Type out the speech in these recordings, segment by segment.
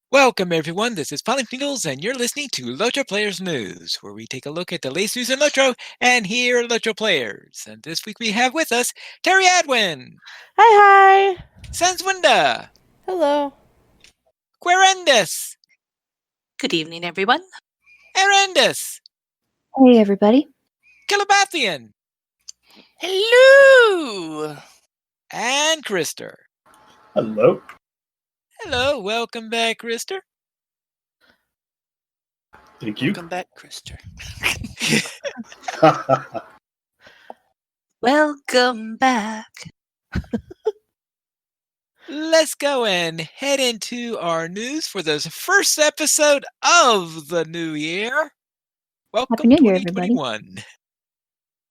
Welcome, everyone. This is Polyphenols, and you're listening to LOTRO Players News, where we take a look at the latest news in LOTRO and hear LOTRO players. And this week we have with us Terry Adwin, Hi. Sanswinda, Hello. Querendus, Good evening, everyone. Erendus, Hey, everybody. Kilabathian, Hello. and Krister. Hello. Hello, welcome back, Krister. Thank you. Welcome back, Krister. Welcome back. Let's go and head into our news for this first episode of the new year. Welcome, Happy New Year, everybody. 2021.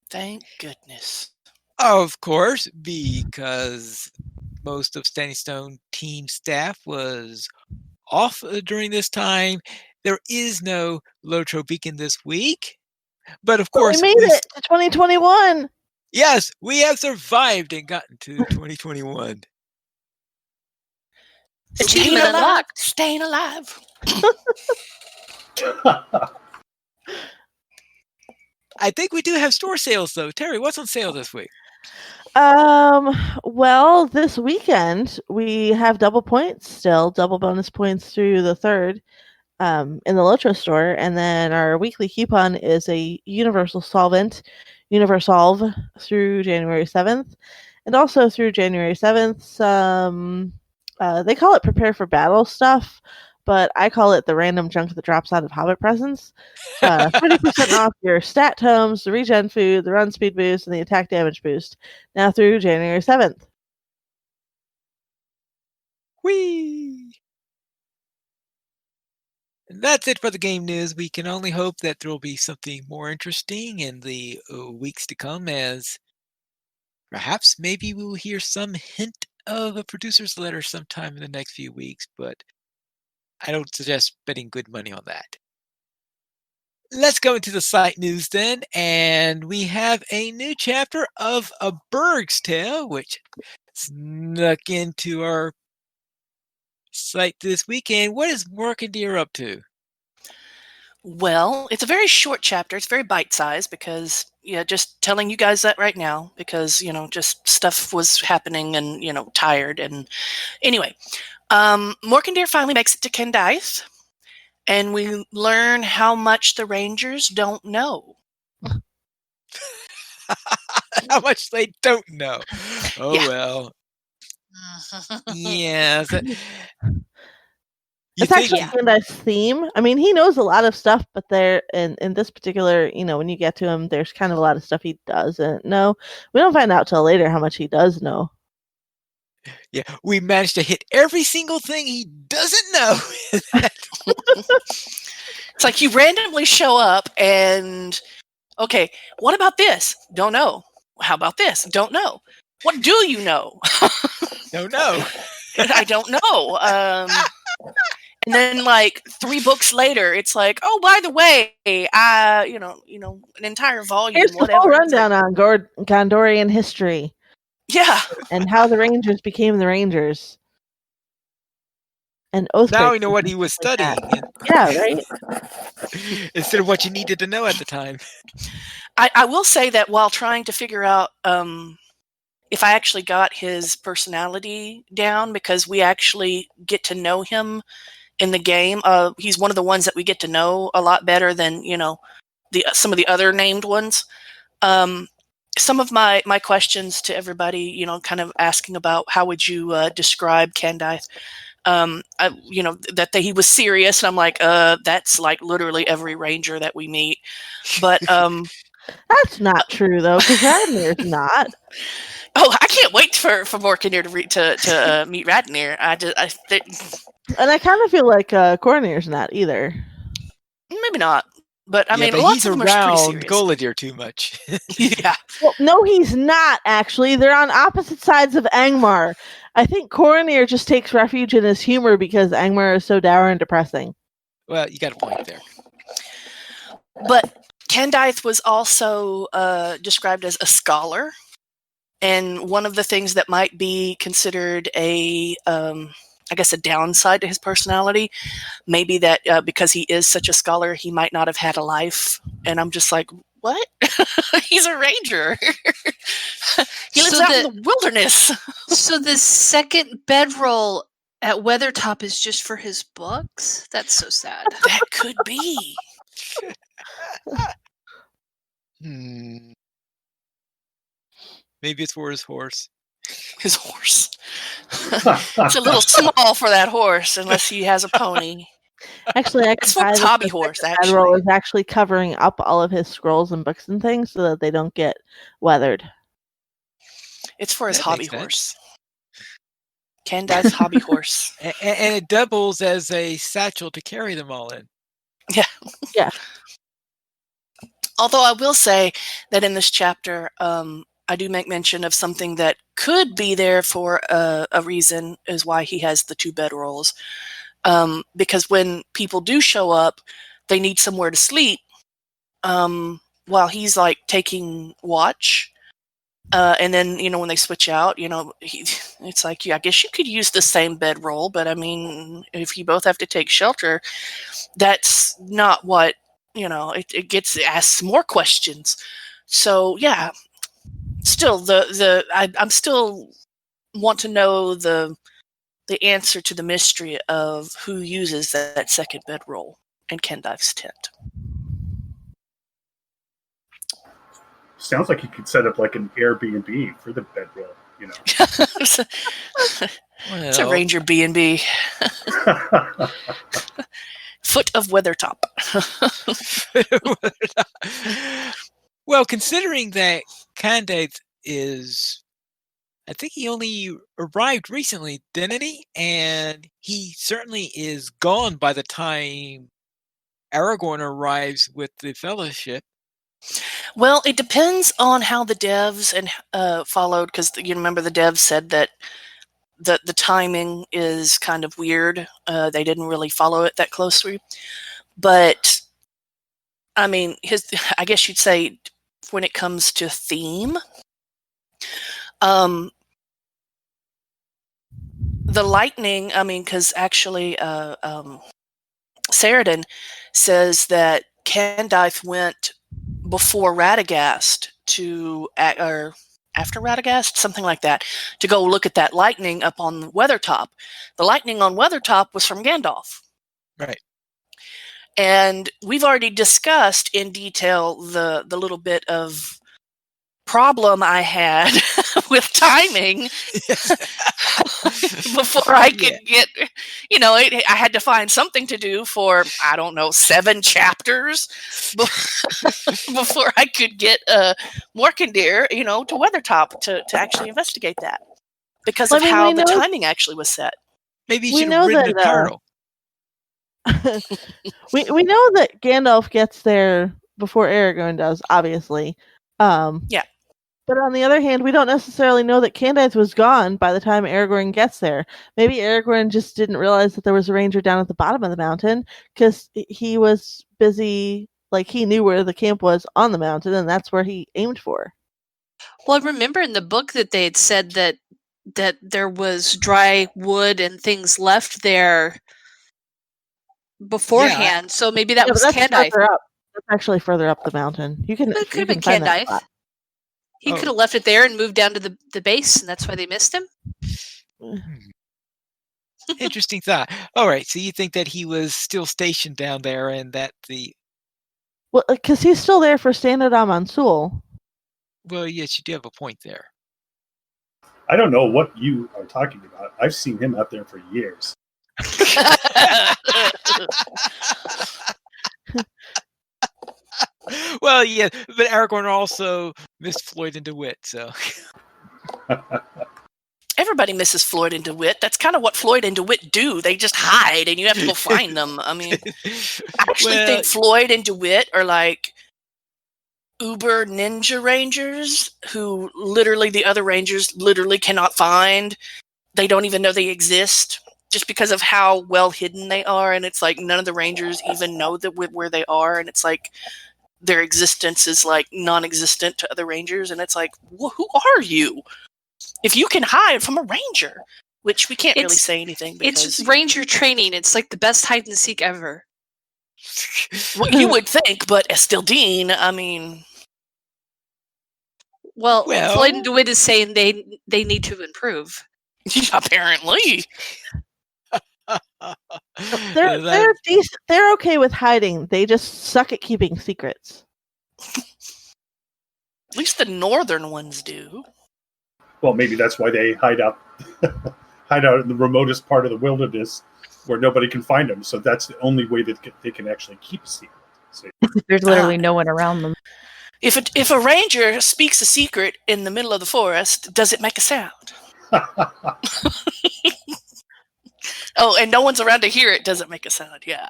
Thank goodness. Of course, because most of Standing Stone team staff was off during this time. There is no LOTRO Beacon this week. But of course, we made it to 2021. Yes, we have survived and gotten to 2021. Achievement unlocked. Staying alive. I think we do have store sales, though. Terry, what's on sale this week? Well, this weekend we have double points still, double bonus points through the 3rd in the LOTRO store. And then our weekly coupon is a Universal Solvent, Universolve through January 7th. And also through January 7th, they call it Prepare for Battle stuff, but I call it the random junk that drops out of Hobbit presents. 30% off your stat tomes, the regen food, the run speed boost, and the attack damage boost. Now through January 7th. Whee! And that's it for the game news. We can only hope that there will be something more interesting in the weeks to come, as perhaps maybe we will hear some hint of a producer's letter sometime in the next few weeks, but I don't suggest betting good money on that. Let's go into the site news then, and we have a new chapter of A Berg's Tale, which snuck into our site this weekend. What is Morkandir up to? Well, it's a very short chapter. It's very bite-sized because, just telling you guys that right now because, just stuff was happening and, tired. And anyway, Morkandir finally makes it to Candaith, and we learn how much the Rangers don't know. How much they don't know. Oh, Yeah. well. Yes. It's actually Candaith's theme. I mean, he knows a lot of stuff, but there in this particular, when you get to him, there's kind of a lot of stuff he doesn't know. We don't find out till later how much he does know. Yeah, we managed to hit every single thing he doesn't know. It's like you randomly show up and, okay, what about this? Don't know. How about this? Don't know. What do you know? Don't know. I don't know. And then, like 3 books later, it's like, oh, by the way, an entire volume. Here's the full rundown on Gondorian history. Yeah, and how the Rangers became the Rangers. And Oathbreaker. Now we know what he was studying. Yeah, right? Instead of what you needed to know at the time. I will say that while trying to figure out if I actually got his personality down, because we actually get to know him in the game. He's one of the ones that we get to know a lot better than, some of the other named ones. Some of my questions to everybody, kind of asking about how would you describe Candaith? That he was serious, and I'm like, that's like literally every ranger that we meet. But that's not true though, because Radnir's not. Oh, I can't wait for Morkandir to meet Radnir. And I kind of feel like Cornir's not either. Maybe not. But I mean, but lots he's of them around are pretty serious. Goladir too much. Yeah. Well, no, he's not, actually. They're on opposite sides of Angmar. I think Coronir just takes refuge in his humor because Angmar is so dour and depressing. Well, you got a point there. But Candaith was also described as a scholar. And one of the things that might be considered a I guess, a downside to his personality. Maybe that because he is such a scholar, he might not have had a life. And I'm just like, what? He's a ranger. He lives out in the wilderness. So the second bedroll at Weathertop is just for his books? That's so sad. That could be. Maybe it's for his horse. His horse. It's a little small for that horse, unless he has a pony. Actually, It's for his hobby horse, actually. Bedroll is actually covering up all of his scrolls and books and things so that they don't get weathered. It's for his That hobby makes sense. horse. Candaith's hobby horse. And it doubles as a satchel to carry them all in. Yeah. Although I will say that in this chapter, I do make mention of something that could be there for a reason, is why he has the 2 bedrolls. Because when people do show up, they need somewhere to sleep while he's like taking watch. And then, when they switch out, it's like, I guess you could use the same bedroll, but I mean, if you both have to take shelter, that's not what, it gets asked more questions. So yeah, still I'm still want to know the answer to the mystery of who uses that second bedroll in Candaith's tent. Sounds like you could set up like an Airbnb for the bedroll, It's a Ranger B&B. Foot of Weathertop. Well, considering that Candaith is, I think he only arrived recently, didn't he? And he certainly is gone by the time Aragorn arrives with the Fellowship. Well, it depends on how the devs followed, because you remember the devs said that the timing is kind of weird. They didn't really follow it that closely. But, I mean, I guess you'd say when it comes to theme, the lightning, because actually Saradin says that Candaith went before Radagast or after Radagast, something like that, to go look at that lightning up on Weathertop. The lightning on Weathertop was from Gandalf. Right. And we've already discussed in detail the little bit of problem I had with timing before I could get, I had to find something to do for, 7 chapters before I could get Morkendir, to Weathertop to actually investigate that, because of how the timing actually was set. Maybe you should have written a turtle. we know that Gandalf gets there before Aragorn does, obviously. Yeah. But on the other hand, we don't necessarily know that Candaith was gone by the time Aragorn gets there. Maybe Aragorn just didn't realize that there was a ranger down at the bottom of the mountain because he was busy, like he knew where the camp was on the mountain, and that's where he aimed for. Well, I remember in the book that they had said that there was dry wood and things left there beforehand, so maybe that was Candaith. That's actually further up the mountain. It could have been Candaith. He could have left it there and moved down to the base, and that's why they missed him. Interesting thought. All right, so you think that he was still stationed down there, and that well, because he's still there for Stanad Mansul. Well, yes, you do have a point there. I don't know what you are talking about. I've seen him out there for years. Well, yeah, but Aragorn also missed Floyd and DeWitt, so. Everybody misses Floyd and DeWitt. That's kind of what Floyd and DeWitt do. They just hide, and you have to go find them. I mean, I actually think Floyd and DeWitt are like uber ninja rangers who literally the other rangers literally cannot find. They don't even know they exist just because of how well hidden they are. And it's like none of the rangers even know that where they are. And it's like their existence is like non-existent to other rangers. And it's like, who are you? If you can hide from a ranger, which we can't really It's- say anything because It's ranger training. It's like the best hide and seek ever. well, you would think, but Estildine, I mean, Well, Well- Floyd and DeWitt is saying they need to improve. apparently. They're That- decent. They're okay with hiding. They just suck at keeping secrets. At least the northern ones do. Well, maybe that's why they hide out in the remotest part of the wilderness where nobody can find them. So that's the only way that they can actually keep a secret. So, There's literally no one around them. If a ranger speaks a secret in the middle of the forest, does it make a sound? Oh, and no one's around to hear it. Does it make a sound? Yeah.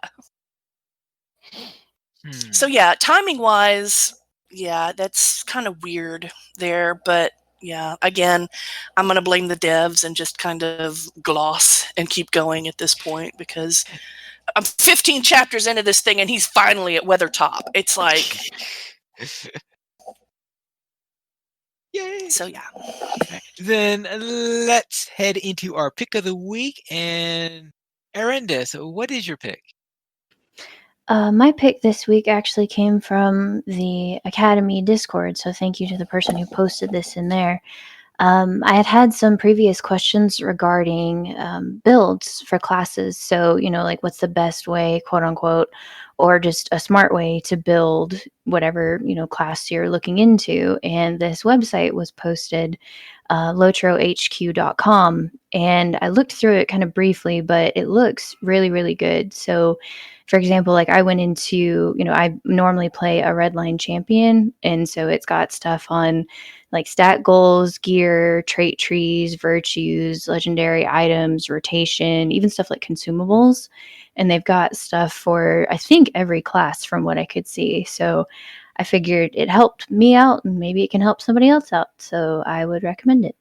So yeah, timing wise, yeah, that's kind of weird there. But yeah, again, I'm gonna blame the devs and just kind of gloss and keep going at this point because I'm 15 chapters into this thing and he's finally at Weathertop. It's like, Yay! so yeah. Then let's head into our pick of the week. And Arendis, what is your pick? My pick this week actually came from the Academy Discord, so thank you to the person who posted this in there. I had some previous questions regarding builds for classes. So, like what's the best way, quote unquote, or just a smart way to build whatever, class you're looking into. And this website was posted, LOTROHQ.com. And I looked through it kind of briefly, but it looks really, really good. So, for example, like I went into, I normally play a Redline champion. And so it's got stuff on like stat goals, gear, trait trees, virtues, legendary items, rotation, even stuff like consumables. And they've got stuff for, I think, every class from what I could see. So I figured it helped me out and maybe it can help somebody else out. So I would recommend it.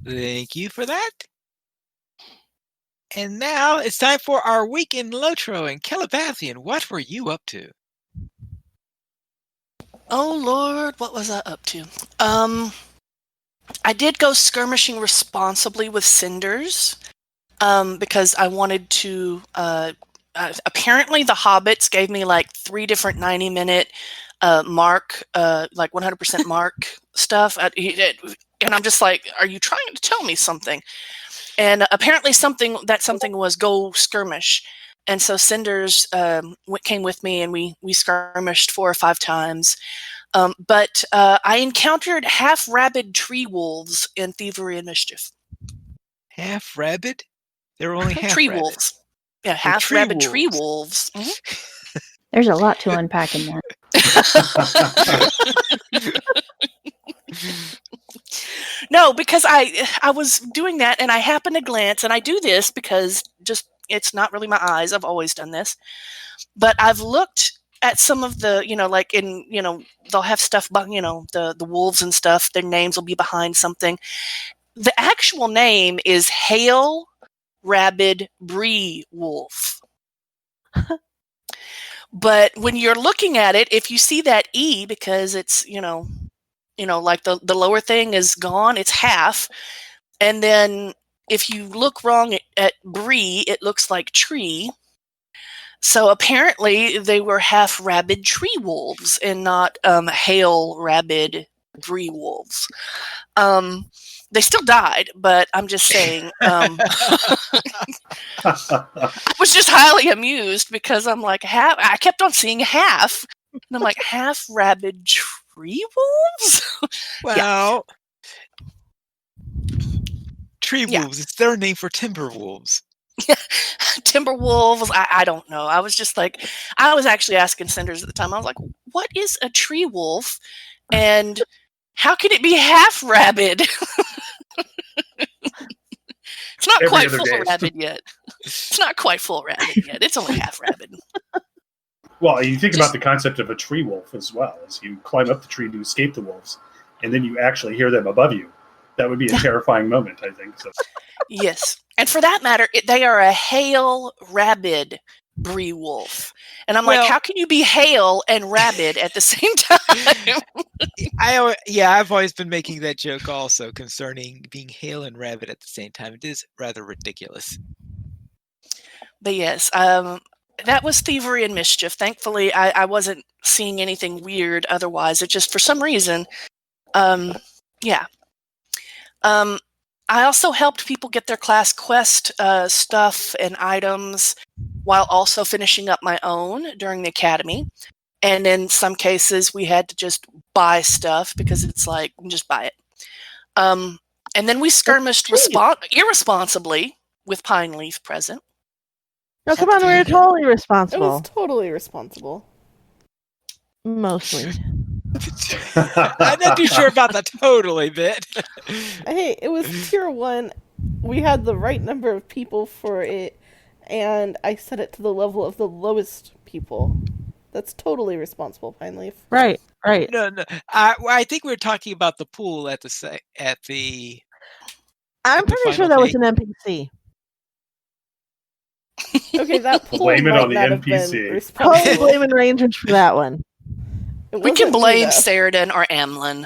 Thank you for that. And now it's time for our week in Lotro. And Calabathian, what were you up to? Oh Lord, what was I up to? I did go skirmishing responsibly with cinders, because I wanted to. Apparently, the hobbits gave me like 3 different 90-minute mark, like 100% mark stuff, and I'm just like, "Are you trying to tell me something?" And apparently, something was go skirmish. And so Cinders came with me, and we skirmished 4 or 5 times. But I encountered half-rabid tree wolves in Thievery and Mischief. Half rabbit? There were only half Tree rabbit. wolves. Yeah, They're half-rabid tree tree wolves. Mhm. There's a lot to unpack in that. No, because I was doing that, and I happened to glance, and I do this because just it's not really my eyes. I've always done this. But I've looked at some of the, like in, they'll have stuff, the wolves and stuff, their names will be behind something. The actual name is Hail Rabid Bree Wolf. But when you're looking at it, if you see that E, because it's, like the lower thing is gone, it's half. And then if you look wrong at Bree, it looks like tree. So apparently they were half rabid tree wolves and not hail rabid bree wolves. They still died, but I'm just saying. I was just highly amused because I'm like I kept on seeing half, and I'm like half rabid tree wolves. Well, tree Yeah. wolves. It's their name for timber wolves. Timberwolves. I don't know. I was just like, I was actually asking Cinders at the time. I was like, what is a tree wolf? And how can it be half rabid? It's not Every quite other full day. rabid yet. It's not quite full rabid yet. It's only half rabid. Well, you think about the concept of a tree wolf as well, as you climb up the tree to escape the wolves, and then you actually hear them above you. That would be a terrifying moment, I think. So. Yes. And for that matter, they are a hail rabid Bree Wolf. And I'm Well- like, how can you be Hale and Rabid at the same time? I've always been making that joke also concerning being Hale and Rabbit at the same time. It is rather ridiculous. But yes, that was Thievery and Mischief. Thankfully, I wasn't seeing anything weird otherwise. It just, for some reason, yeah. I also helped people get their class quest stuff and items while also finishing up my own during the academy. And in some cases, we had to just buy stuff because it's like, just buy it. And then we skirmished irresponsibly with Pine Leaf present. No, come on, we're totally It responsible. was totally responsible. Mostly. I'm not too sure about the totally bit. Hey, it was tier 1. We had the right number of people for it, and I set it to the level of the lowest people. That's totally responsible, Pine Leaf. Right. No. I think we were talking about the pool at the. I'm pretty sure that was an NPC. Okay, that pool Blame it might on the not have been NPC. responsible. Totally blaming Rangers for that one. We can blame Saradin or Amlin,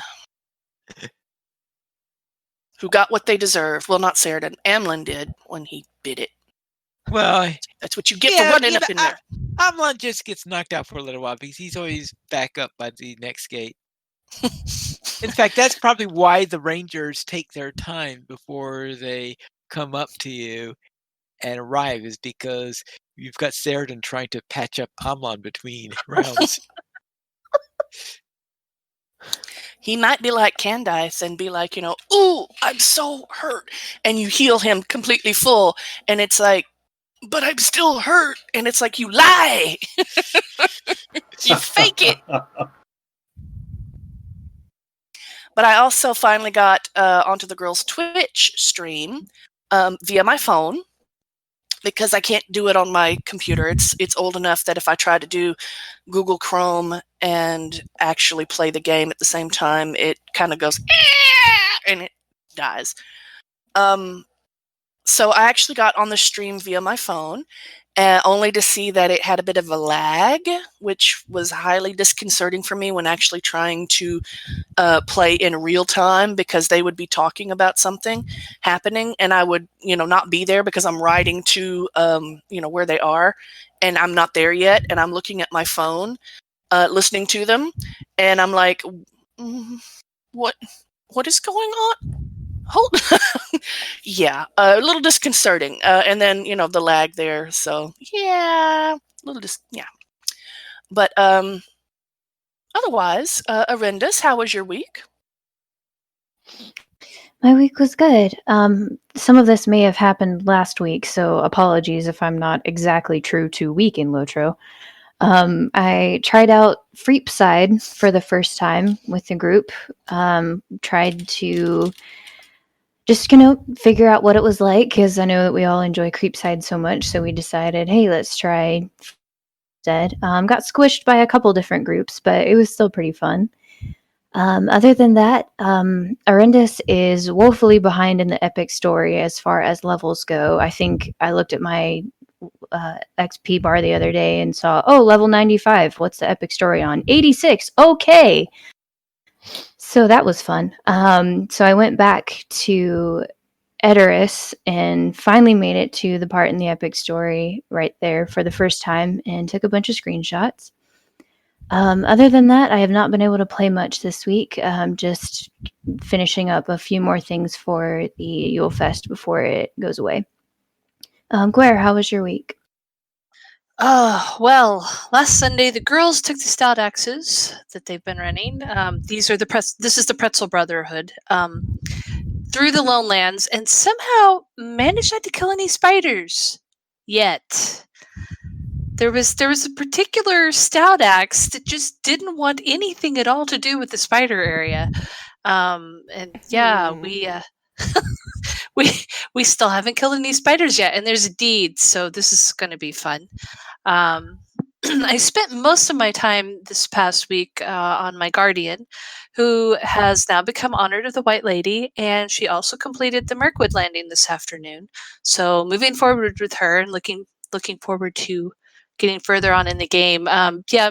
who got what they deserve. Well, not Saradin. Amlin did when he bid it. Well, that's what you get for running up in there. Amlin just gets knocked out for a little while because he's always back up by the next gate. In fact, that's probably why the Rangers take their time before they come up to you and arrive, is because you've got Saradin trying to patch up Amlin between rounds. He might be like Candaith and be like, ooh, I'm so hurt. And you heal him completely full. And it's like, but I'm still hurt. And it's like, you lie. You fake it. But I also finally got onto the girls' Twitch stream via my phone, because I can't do it on my computer. It's old enough that if I try to do Google Chrome and actually play the game at the same time, it kind of goes, and it dies. So I actually got on the stream via my phone, only to see that it had a bit of a lag, which was highly disconcerting for me when actually trying to play in real time, because they would be talking about something happening and I would, not be there because I'm riding to, where they are, and I'm not there yet. And I'm looking at my phone, listening to them, and I'm like, what is going on? Hold yeah, a little disconcerting. And then, the lag there. So yeah, yeah. But, otherwise, Arendis, how was your week? My week was good. Some of this may have happened last week, so apologies if I'm not exactly true to week in LOTRO. I tried out Freepside for the first time with the group. Tried to just, figure out what it was like, because I know that we all enjoy Creepside so much, so we decided, hey, let's try instead. Got squished by a couple different groups, but it was still pretty fun. Other than that, Arendis is woefully behind in the epic story as far as levels go. I think I looked at my XP bar the other day and saw, level 95. What's the epic story on? 86. Okay. So that was fun. So I went back to Edoras and finally made it to the part in the epic story right there for the first time and took a bunch of screenshots. Other than that, I have not been able to play much this week. Just finishing up a few more things for the Yule Fest before it goes away. Guer, how was your week? Well, last Sunday the girls took the stout axes that they've been running. This is the Pretzel Brotherhood. Through the Lone Lands, and somehow managed not to kill any spiders yet. There was a particular stout axe that just didn't want anything at all to do with the spider area. And yeah, we still haven't killed any spiders yet, and there's a deed, so this is going to be fun. I spent most of my time this past week on my guardian, who has now become honored of the White Lady, and she also completed the Mirkwood landing this afternoon. So moving forward with her and looking forward to getting further on in the game. Yeah,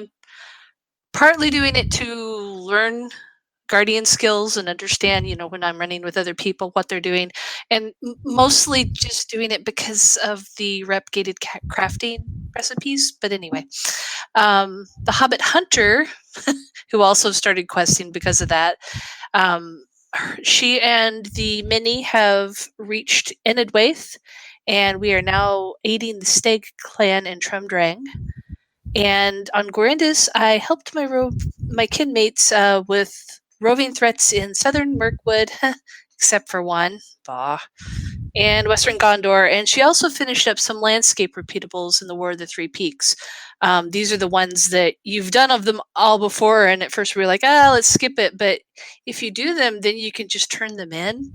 partly doing it to learn guardian skills and understand, when I'm running with other people, what they're doing, and mostly just doing it because of the rep-gated crafting recipes. But anyway, the Hobbit Hunter, who also started questing because of that, she and the Mini have reached Enidwaith, and we are now aiding the Stag clan in Trumdrang. And on Gorindis, I helped my kinmates with roving threats in southern Mirkwood, except for one, bah, and western Gondor. And she also finished up some landscape repeatables in the War of the Three Peaks. These are the ones that you've done of them all before, and at first we were like, let's skip it. But if you do them, then you can just turn them in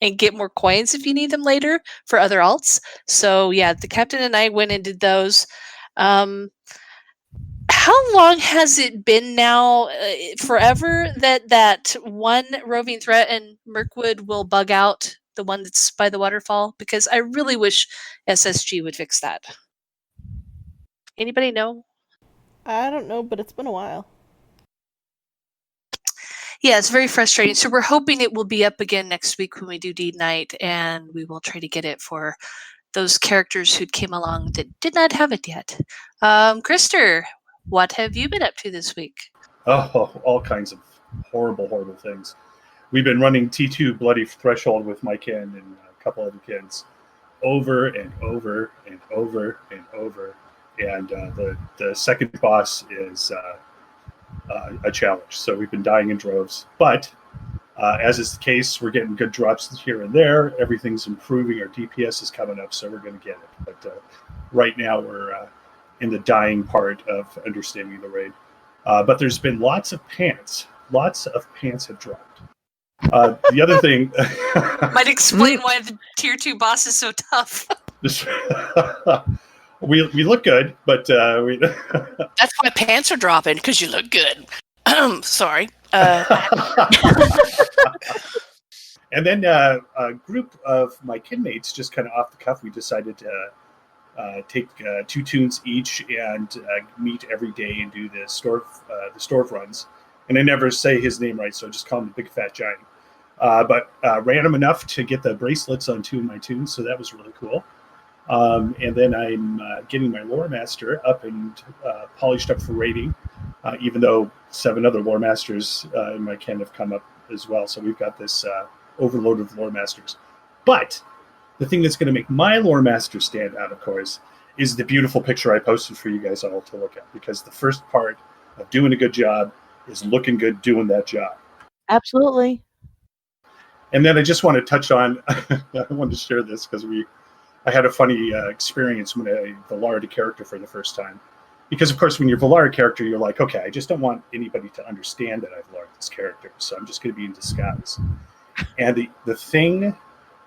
and get more coins if you need them later for other alts. So yeah, the captain and I went and did those. How long has it been now? Forever that one roving threat in Mirkwood will bug out the one that's by the waterfall? Because I really wish SSG would fix that. Anybody know? I don't know, but it's been a while. Yeah, it's very frustrating. So we're hoping it will be up again next week when we do D Night, and we will try to get it for those characters who came along that did not have it yet. Krister, what have you been up to this week? Oh, all kinds of horrible, horrible things. We've been running T2 Bloody Threshold with my kin and a couple other kids over and over and over and over. And the second boss is a challenge. So we've been dying in droves. But as is the case, we're getting good drops here and there. Everything's improving. Our DPS is coming up, so we're going to get it. But right now we're in the dying part of understanding the raid. But there's been lots of pants. Lots of pants have dropped. The other thing... Might explain why the tier 2 boss is so tough. we look good, but... That's why pants are dropping, because you look good. Sorry. And then a group of my kinmates, just kind of off the cuff, we decided to take 2 tunes each and meet every day and do the store runs. And I never say his name right, so I just call him the Big Fat Giant. But ran him enough to get the bracelets on 2 of my tunes, so that was really cool. And then I'm getting my Lore Master up and polished up for raiding, even though 7 other Lore Masters in my kin have come up as well. So we've got this overload of Lore Masters. But the thing that's going to make my Lore Master stand out, of course, is the beautiful picture I posted for you guys all to look at. Because the first part of doing a good job is looking good doing that job. Absolutely. And then I just want to touch on, I wanted to share this because I had a funny experience when I Valared a character for the first time. Because, of course, when you're Valared a character, you're like, okay, I just don't want anybody to understand that I've Valared this character, so I'm just going to be in disguise. And the thing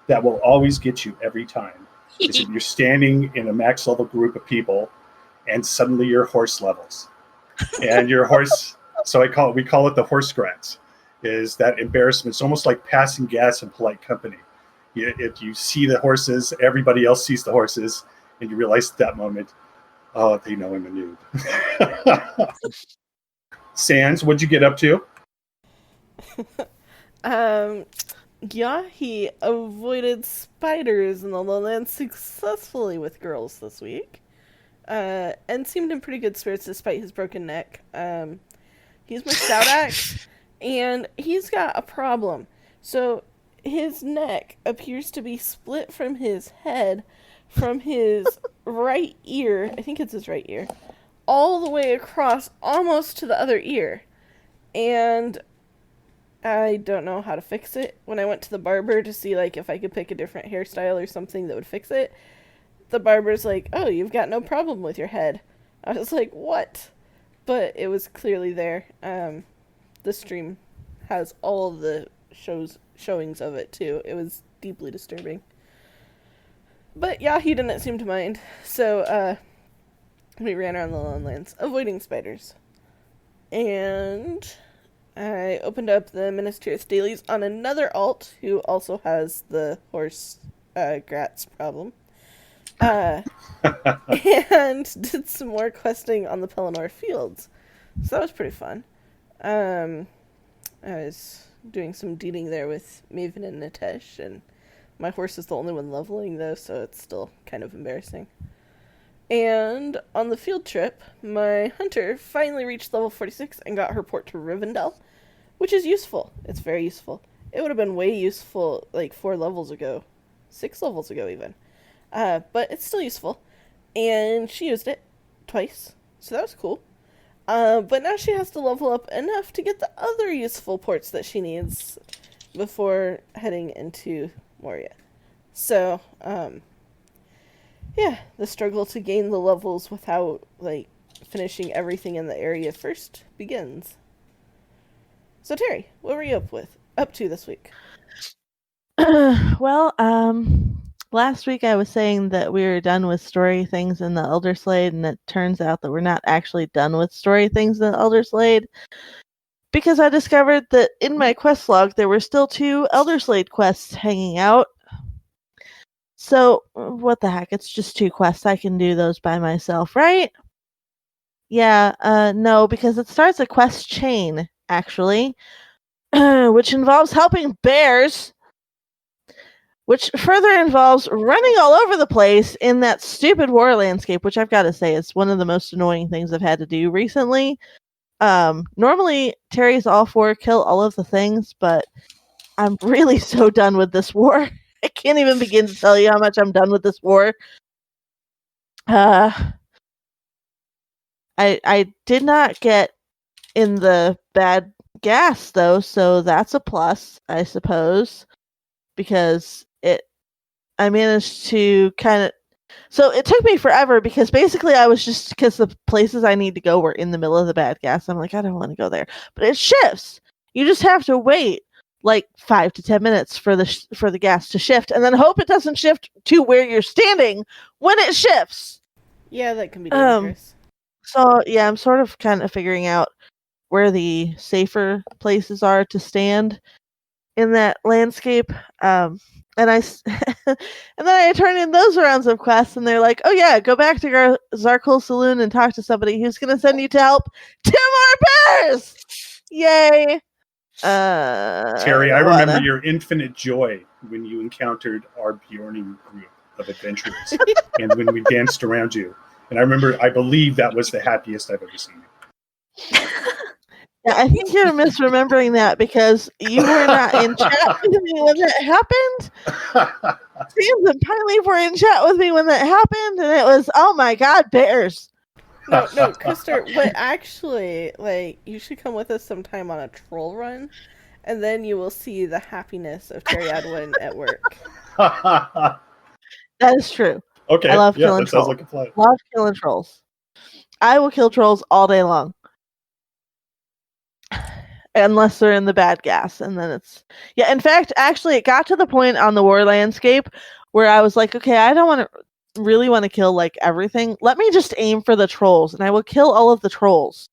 that will always get you every time is that you're standing in a max level group of people, and suddenly your horse levels. And your horse, so we call it the horse grats, is that embarrassment. It's almost like passing gas in polite company. If you see the horses, everybody else sees the horses, and you realize at that moment, oh, they know I'm a noob. Sans, what'd you get up to? Yeah, he avoided spiders in the lowlands successfully with girls this week. And seemed in pretty good spirits despite his broken neck. He's my stout axe, and he's got a problem. So his neck appears to be split from his head, from his right ear, I think it's his right ear, all the way across almost to the other ear. And I don't know how to fix it. When I went to the barber to see if I could pick a different hairstyle or something that would fix it, the barber's like, oh, you've got no problem with your head. I was like, what? But it was clearly there. The stream has all of the showings of it too. It was deeply disturbing. But yeah, he didn't seem to mind. So we ran around the Lowlands, avoiding spiders. And I opened up the Ministerious Dailies on another alt who also has the horse grats problem. And did some more questing on the Pelennor Fields. So that was pretty fun. I was doing some dealing there with Maven and Nitesh, and my horse is the only one leveling, though, so it's still kind of embarrassing. And on the field trip, my hunter finally reached level 46 and got her port to Rivendell, which is useful. It's very useful. It would have been way useful like 4 levels ago. 6 levels ago, even. But it's still useful. And she used it twice, so that was cool. But now she has to level up enough to get the other useful ports that she needs before heading into Moria. So, yeah, the struggle to gain the levels without, like, finishing everything in the area first begins. So, Terry, what were you up to this week? Well, last week I was saying that we were done with story things in the Elder Slade, and it turns out that we're not actually done with story things in the Elder Slade, because I discovered that in my quest log there were still 2 Elder Slade quests hanging out. So, what the heck, it's just 2 quests, I can do those by myself, right? Yeah, no, because it starts a quest chain, actually, which involves helping bears, which further involves running all over the place in that stupid war landscape, which I've got to say is one of the most annoying things I've had to do recently. Normally, Terry's all for kill all of the things, but I'm really so done with this war. I can't even begin to tell you how much I'm done with this war. I did not get in the bad gas, though, so that's a plus, I suppose, because I managed to kind of... So it took me forever, because basically I was just... Because the places I need to go were in the middle of the bad gas. I'm like, I don't want to go there. But it shifts. You just have to wait like 5 to 10 minutes for the gas to shift, and then hope it doesn't shift to where you're standing when it shifts. Yeah, that can be dangerous. So, yeah, I'm sort of kind of figuring out where the safer places are to stand in that landscape. And I and then I turn in those rounds of quests, and they're like, "Oh yeah, go back to Zarkul Saloon and talk to somebody who's going to send you to help 2 more bears." Yay! Terry, I remember your infinite joy when you encountered our Bjorning group of adventurers, and when we danced around you. And I believe that was the happiest I've ever seen you. Yeah, I think you're misremembering that, because you were not in chat with me when that happened. Sans and Pineleaf were in chat with me when that happened, and it was, oh my god, bears. No, Krister, but actually, like, you should come with us sometime on a troll run, and then you will see the happiness of Terry Adwin at work. That is true. Okay, I love killing trolls. Like a plan. Love killing trolls. I will kill trolls all day long. Unless they're in the bad gas, and then it's... Yeah, in fact, actually, it got to the point on the war landscape where I was like, okay, I don't really want to kill, like, everything. Let me just aim for the trolls, and I will kill all of the trolls.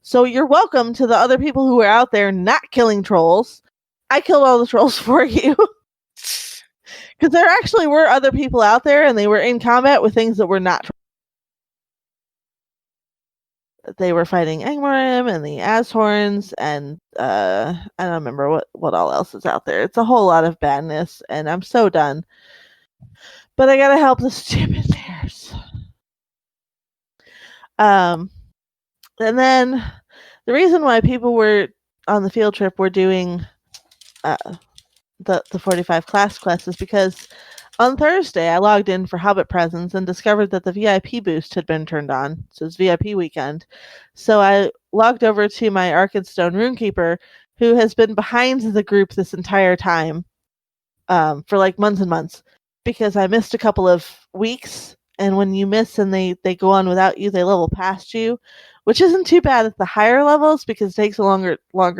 So you're welcome to the other people who are out there not killing trolls. I killed all the trolls for you. Because there actually were other people out there, and they were in combat with things that were not trolls. They were fighting Angmarim and the Ashorns, and I don't remember what all else is out there. It's a whole lot of badness, and I'm so done. But I gotta help the stupid bears. And then the reason why people were on the field trip were doing the 45 class quest is because on Thursday I logged in for Hobbit Presents and discovered that the VIP boost had been turned on. So it's VIP weekend. So I logged over to my Arkenstone Runekeeper, who has been behind the group this entire time, for like months and months, because I missed a couple of weeks. And when you miss and they go on without you, they level past you, which isn't too bad at the higher levels because it takes longer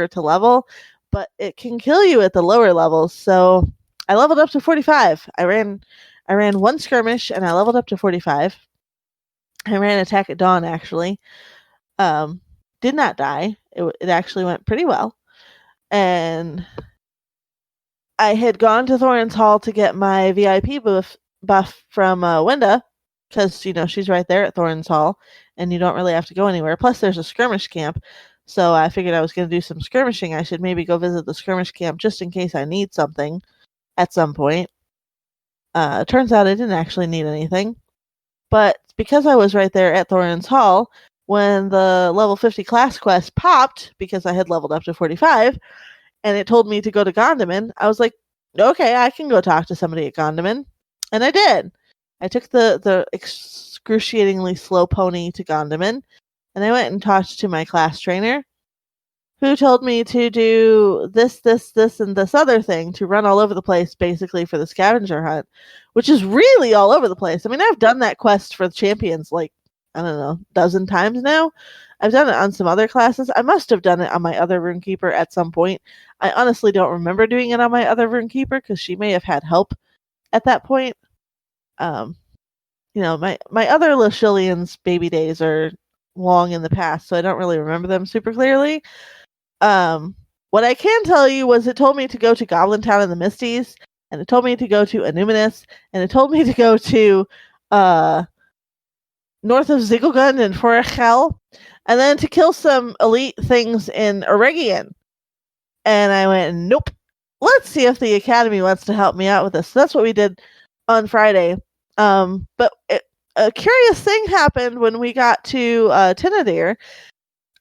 to level, but it can kill you at the lower levels. So I leveled up to 45. I ran 1 skirmish and I leveled up to 45. I ran Attack at Dawn, actually. Did not die. It actually went pretty well. And I had gone to Thorin's Hall to get my VIP buff from Wenda, because she's right there at Thorns Hall, and you don't really have to go anywhere. Plus, there's a skirmish camp, so I figured I was going to do some skirmishing. I should maybe go visit the skirmish camp just in case I need something at some point. Turns out I didn't actually need anything, but because I was right there at Thorns Hall, when the level 50 class quest popped, because I had leveled up to 45, and it told me to go to Gondaman, I was like, okay, I can go talk to somebody at Gondaman. And I did. I took the excruciatingly slow pony to Gondaman, and I went and talked to my class trainer, who told me to do this, and this other thing, to run all over the place, basically, for the scavenger hunt, which is really all over the place. I mean, I've done that quest for the champions, like, I don't know, a dozen times now. I've done it on some other classes. I must have done it on my other Runekeeper at some point. I honestly don't remember doing it on my other Runekeeper, because she may have had help at that point. My other Lashillian's baby days are long in the past, so I don't really remember them super clearly. What I can tell you was it told me to go to Goblin Town in the Misties, and it told me to go to Anuminous, and it told me to go to north of Ziggelgund and Forachel, and then to kill some elite things in Eregion. And I went, nope. Let's see if the Academy wants to help me out with this. So that's what we did on Friday. But a curious thing happened when we got to Tinadir.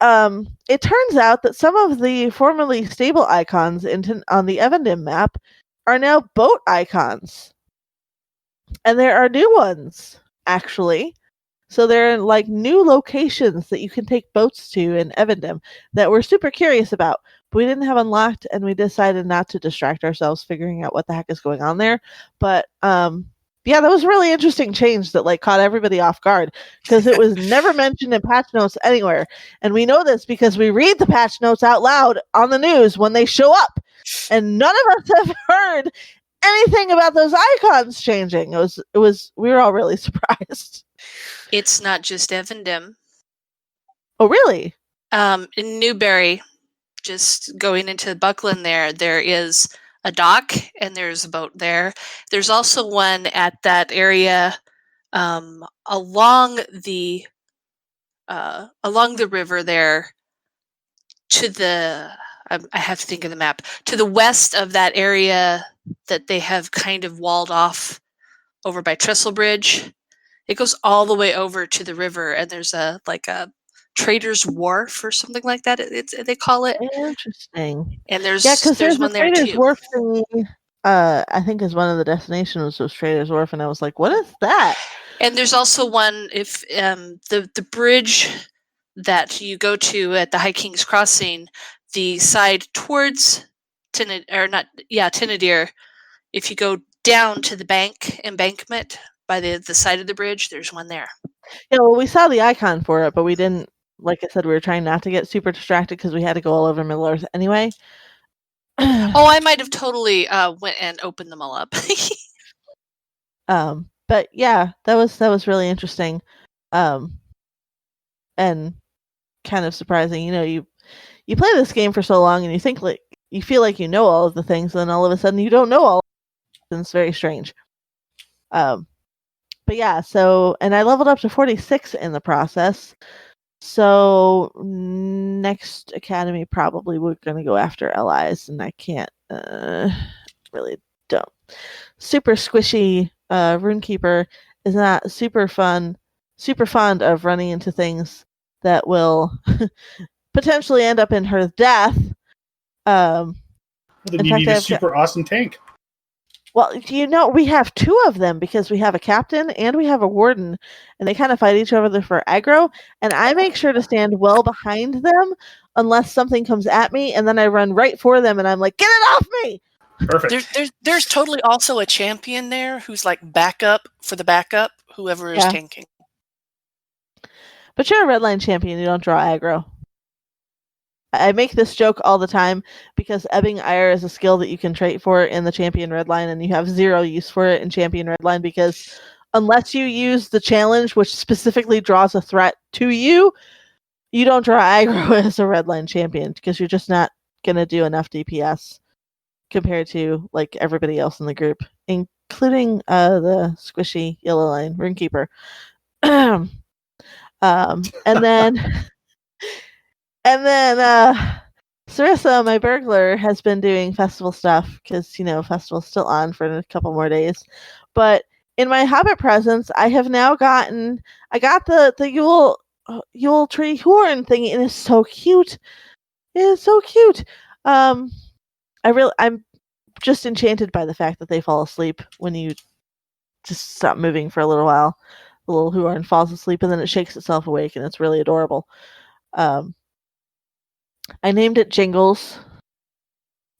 It turns out that some of the formerly stable icons on the Evendim map are now boat icons. And there are new ones, actually. So there are like new locations that you can take boats to in Evendim that we're super curious about. But we didn't have unlocked, and we decided not to distract ourselves figuring out what the heck is going on there. But yeah, that was a really interesting change that like caught everybody off guard, because it was never mentioned in patch notes anywhere. And we know this because we read the patch notes out loud on the news when they show up. And none of us have heard anything about those icons changing. We were all really surprised. It's not just Evendim. Oh, really? In Newberry, just going into Buckland there is a dock and there's a boat there. There's also one at that area along the river there to the I have to think of the map, to the west of that area that they have kind of walled off over by Trestle Bridge. It goes all the way over to the river, and there's a Trader's Wharf or something like that. They call it. Interesting. And there's there's one a there Trader's too. Wharf thing. I think is one of the destinations was Trader's Wharf, and I was like, "What is that?" And there's also one if the bridge that you go to at the High King's Crossing, the side towards Tinadir. If you go down to the embankment by the side of the bridge, there's one there. Yeah, well, we saw the icon for it, but we didn't. Like I said, we were trying not to get super distracted because we had to go all over Middle Earth anyway. Oh, I might have totally went and opened them all up. But yeah, that was really interesting, and kind of surprising. You play this game for so long, and you think like you feel like you know all of the things, and then all of a sudden you don't know all. And it's very strange. But yeah, and I leveled up to 46 in the process. So next Academy probably we're gonna go after allies, and I can't really don't. Super squishy Runekeeper is not super fond of running into things that will potentially end up in her death. Then you need a super awesome tank. Well, we have two of them because we have a captain and we have a warden, and they kind of fight each other for aggro, and I make sure to stand well behind them unless something comes at me, and then I run right for them, and I'm like, get it off me! Perfect. There's totally also a champion there who's like backup for the backup, whoever is tanking. But you're a redline champion, you don't draw aggro. I make this joke all the time because Ebbing Ire is a skill that you can trait for in the Champion Redline, and you have zero use for it in Champion Redline because unless you use the challenge, which specifically draws a threat to you, you don't draw aggro as a Redline champion because you're just not going to do enough DPS compared to like everybody else in the group, including the squishy yellow line Runekeeper. And then Sarissa, my burglar, has been doing festival stuff because festival's still on for a couple more days. But in my Hobbit presents, I have now got the Yule tree horn thingy, and it's so cute. It is so cute. I'm just enchanted by the fact that they fall asleep when you just stop moving for a little while. The little horn falls asleep and then it shakes itself awake, and it's really adorable. I named it Jingles.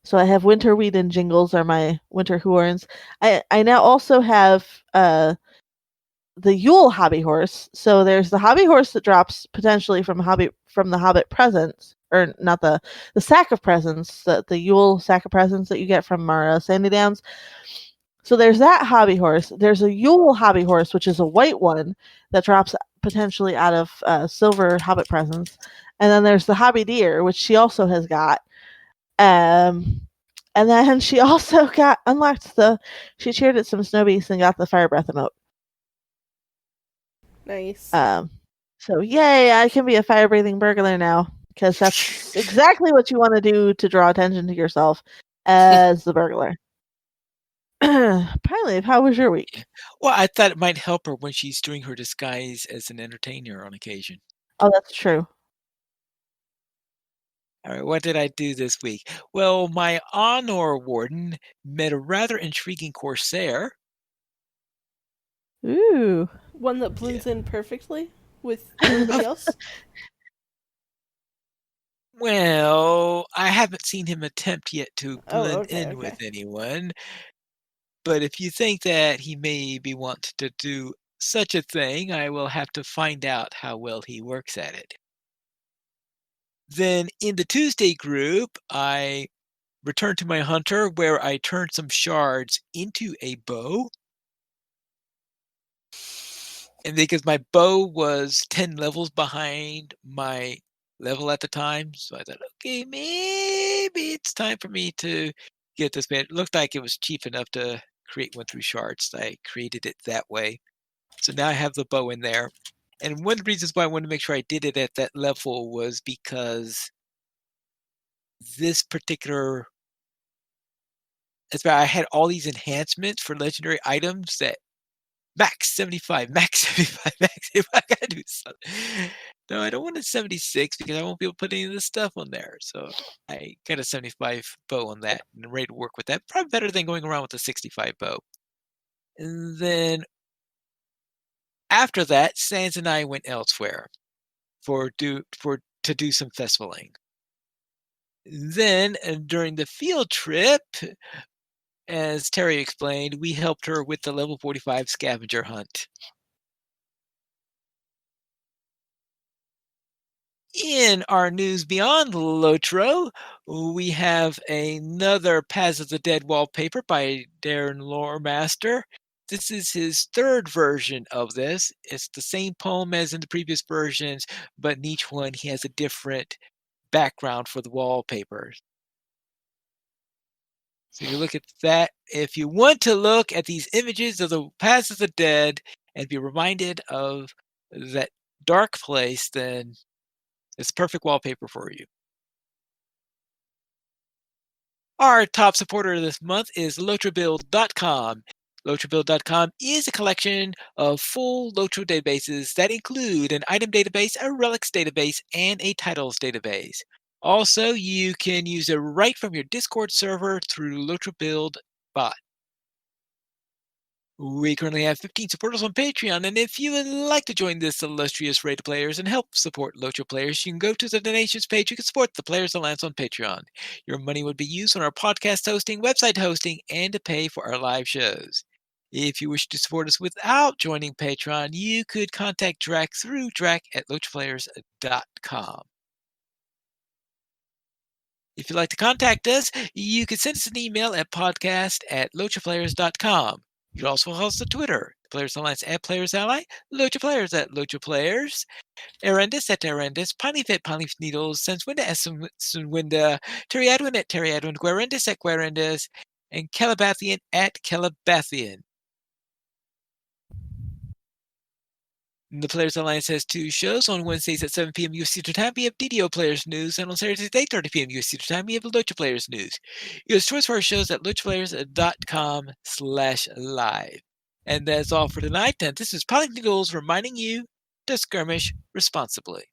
So I have Winterweed and Jingles are my winter horns. I now also have the Yule hobby horse. So there's the hobby horse that drops potentially from the Hobbit presents, or not the sack of presents, the Yule sack of presents that you get from our Sandy Downs. So there's that hobby horse. There's a Yule hobby horse, which is a white one that drops potentially out of silver Hobbit presents. And then there's the hobby deer, which she also has got. And then she also she cheered at some snow beasts and got the fire breath emote. Nice. So yay, I can be a fire breathing burglar now, because that's exactly what you want to do to draw attention to yourself as the burglar. Piley, how was your week? Well, I thought it might help her when she's doing her disguise as an entertainer on occasion. Oh, that's true. All right, what did I do this week? Well, my honor warden met a rather intriguing corsair. Ooh. One that blends in perfectly with everybody else? Well, I haven't seen him attempt yet to blend okay. with anyone. But if you think that he maybe wants to do such a thing, I will have to find out how well he works at it. Then in the Tuesday group, I returned to my hunter where I turned some shards into a bow. And because my bow was 10 levels behind my level at the time, so I thought, okay, maybe it's time for me to get this man. It looked like it was cheap enough to create one through shards. I created it that way. So now I have the bow in there. And one of the reasons why I wanted to make sure I did it at that level was because this particular, that's why I had all these enhancements for legendary items that max 75, max 75, max 75. I gotta do something. No, I don't want a 76 because I won't be able to put any of this stuff on there. So I got a 75 bow on that and I'm ready to work with that. Probably better than going around with a 65 bow. And then after that, Sans and I went elsewhere to do some festivaling. Then during the field trip, as Terry explained, we helped her with the level 45 scavenger hunt. In our news beyond LOTRO, we have another Paths of the Dead wallpaper by Darren Loremaster. This is his third version of this. It's the same poem as in the previous versions, but in each one he has a different background for the wallpaper. So you look at that. If you want to look at these images of the Paths of the Dead and be reminded of that dark place, then it's perfect wallpaper for you. Our top supporter this month is LOTRObuild.com. LOTRObuild.com is a collection of full LOTRO databases that include an item database, a relics database, and a titles database. Also, you can use it right from your Discord server through LOTRObuild bot. We currently have 15 supporters on Patreon, and if you would like to join this illustrious rate of players and help support LOTRO players, you can go to the donations page. You can support the Players Alliance on Patreon. Your money would be used on our podcast hosting, website hosting, and to pay for our live shows. If you wish to support us without joining Patreon, you could contact Drac through drac@lotroplayers.com. If you'd like to contact us, you can send us an email at podcast@lotroplayers.com. You can also host a Twitter, Players Alliance @Players Ally, Lotra Players @Lotra Players, Erendis @Erendis, Pineleaf @Pineleaf Needles, Senswinda @Senswinda, Terry Edwin @Terry Edwin, Guarendis @Guarendis, and Calabathian at Calabathian. The Players Alliance has 2 shows. On Wednesdays at 7 p.m. USC time, we have DDO Players News, and on Saturdays at 8:30 p.m. USC time, we have LOTRO Players News. You have choice for our shows at lotraplayers.com/live. And that's all for tonight. And this is Polygon Needles reminding you to skirmish responsibly.